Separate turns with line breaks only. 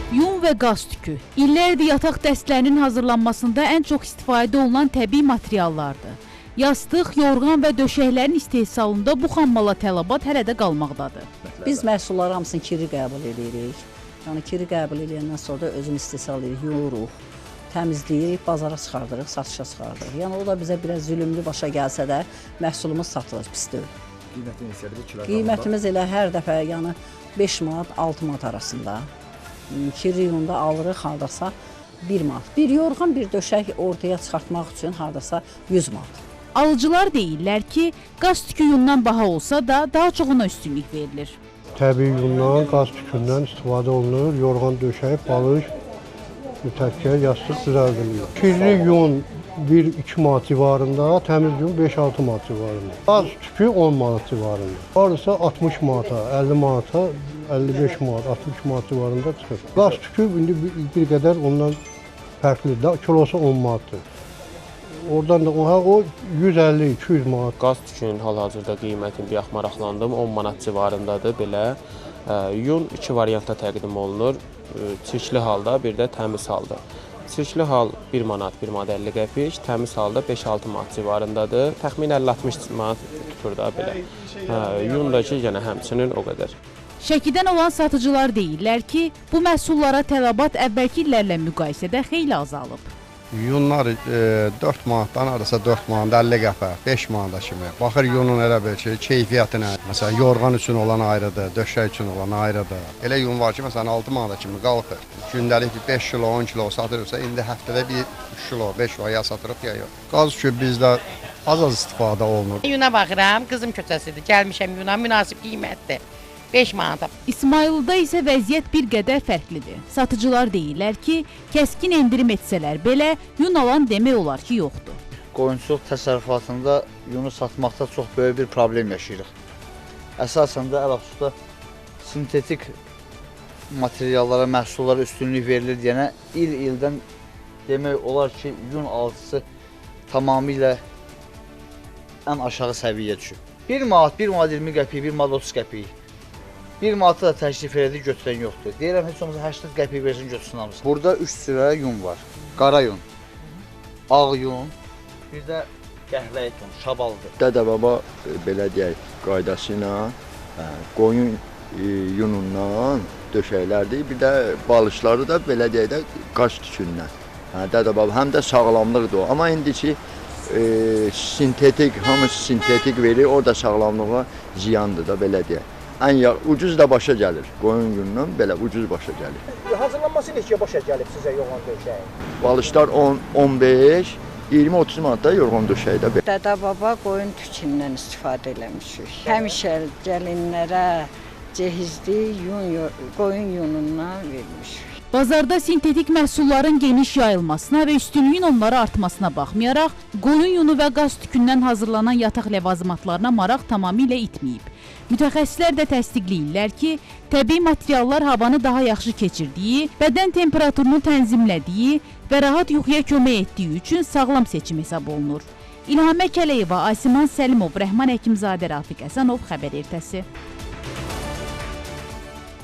Yun və qaz tükü. İllərdir yataq dəstlərinin hazırlanmasında ən çox istifadə olunan təbii materiallardır. Yastıq, yorğan və döşəklərin istehsalında bu xammala tələbat hələ də qalmaqdadır.
Biz məhsulları hamısını kiri qəbul edirik. Yəni kiri qəbul edəndən sonra da özümüz istehsal edirik, yoğuruq, təmizləyirik, bazara çıxardırıq, satışa çıxardırıq. Yəni o da bizə biraz zülümlü başa gəlsə də məhsulumuz satılır, pis deyil. Qiymətimiz elə hər dəfə yəni 5 manat, 6 manat arasında. Kiri yununda alırıq hardasa 1 manat. Bir yorğan, bir döşək ortaya çıxartmaq üçün hardasa 100 manat.
Alıcılar deyirlər ki, qaz tükü yundan baha olsa da daha çoxuna üstünlük verilir.
Təbii yundan, qaz tükündən istifadə olunur. Yorğan, döşək, balış, mütəkkə, yastıq düzəldilir. Kirli yun 1-2 manat civarında, təmiz yun 5-6 manat civarında. Qaz tükü 10 manat civarında. Varsa 60 manata, 50 manata, 55 manat, 60 manat civarında çıxır. Qaz tükü indi bir qədər ondan fərqlidir. Kilosu 10 manatdır. Oradan da o 150-200 manat.
Qaz tükünün hal-hazırda qiymətini bir maraqlandım. 10 manat civarındadır belə. Yun 2 variantda təqdim olunur. Çirkli halda, bir də təmiz halda. Çirkli hal 1 manat, 1 manat 50 qəpik, təmiz halda 5-6 manat civarındadır. Təxmin 50-60 manat tutur da belə. Yun da ki, yenə həmçinin o qədər.
Şəkidən olan satıcılar deyirlər ki, bu məhsullara tələbat əvvəlki illərlə müqayisədə xeyli azalıb.
Yunlar 4 manatdan arası 4 manat 50 qəpə, 5 manata kimi. Baxır yunun elə bir şey, keyfiyyətinə. Məsələn, yorğan üçün olan ayrıdır, döşək üçün olan ayrıdır. Elə yun var ki, məsələn 6 manata kimi qalxır. Gündəlik 5 kilo, 10 kilo satırsa, indi həftədə bir 3 kilo, 5 kilo ya satırıq ya yox. Qaz tükü bizdə az istifadə olunur.
Yuna baxıram, qızım köçəsidir. Gəlmişəm yuna, münasib qiymətdir. 5 manata.
İsmayılda isə vəziyyət bir qədər fərqlidir. Satıcılar deyirlər ki, kəskin endirim etsələr belə yun alan demək olar ki, yoxdur.
Qoyunçuluq təsərrüfatında yunu satmaqda çox böyük bir problem yaşayırıq. Əsasən də əlhətta sintetik materiallara, məhsullara üstünlük verilir deyənə il-ildən demək olar ki, yun alıcısı tamamilə ən aşağı səviyyəyə düşür. 1 manat, 1 manat 20 qəpik, 1 manat 30 qəpik. 1 manatı da təklif elədi, götürən yoxdur. Deyirəm, heç olmasa 80 qəpik versin, götürsün hamısı. Burada 3 sürə yun var. Qara yun, ağ yun, bir də qəhvəyi yun, şabalıdır.
Dədə-baba, belə deyək, qaydası ilə qoyun yunundan döşəklərdir, bir də balışları da belə deyək də qaz tükündən. Dədə-baba, həm də sağlamlıqdır o. Amma indiki sintetik, hamısı sintetik verir, orada sağlamlığa ziyandır da, belə deyək. Ucuz da başa gəlir. Qoyun yunundan belə ucuz başa gəlir.
Hazırlanması neçəyə başa gəlib sizə yorğan döşəyi?
Balışlar 10-15, 20-30 manatda yorğan döşəkdə.
Dədə-baba qoyun tükündən istifadə eləmişik. Həmişə gəlinlərə cehizli qoyun yunundan vermişik.
Bazarda sintetik məhsulların geniş yayılmasına və üstünlüyün onlara artmasına baxmayaraq, qoyun yunu və qaz tükündən hazırlanan yataq ləvazimatlarına maraq tamamilə itməyib. Mütəxəssislər də təsdiqləyirlər ki, təbii materiallar havanı daha yaxşı keçirdiyi, bədən temperaturunu tənzimlədiyi və rahat yuxuya kömək etdiyi üçün sağlam seçim hesab olunur. İlhamə Kələyeva, Asiman Səlimov, Rəhman Həkimzadə, Rafiq Əsənov, Xəbər Ertəsi.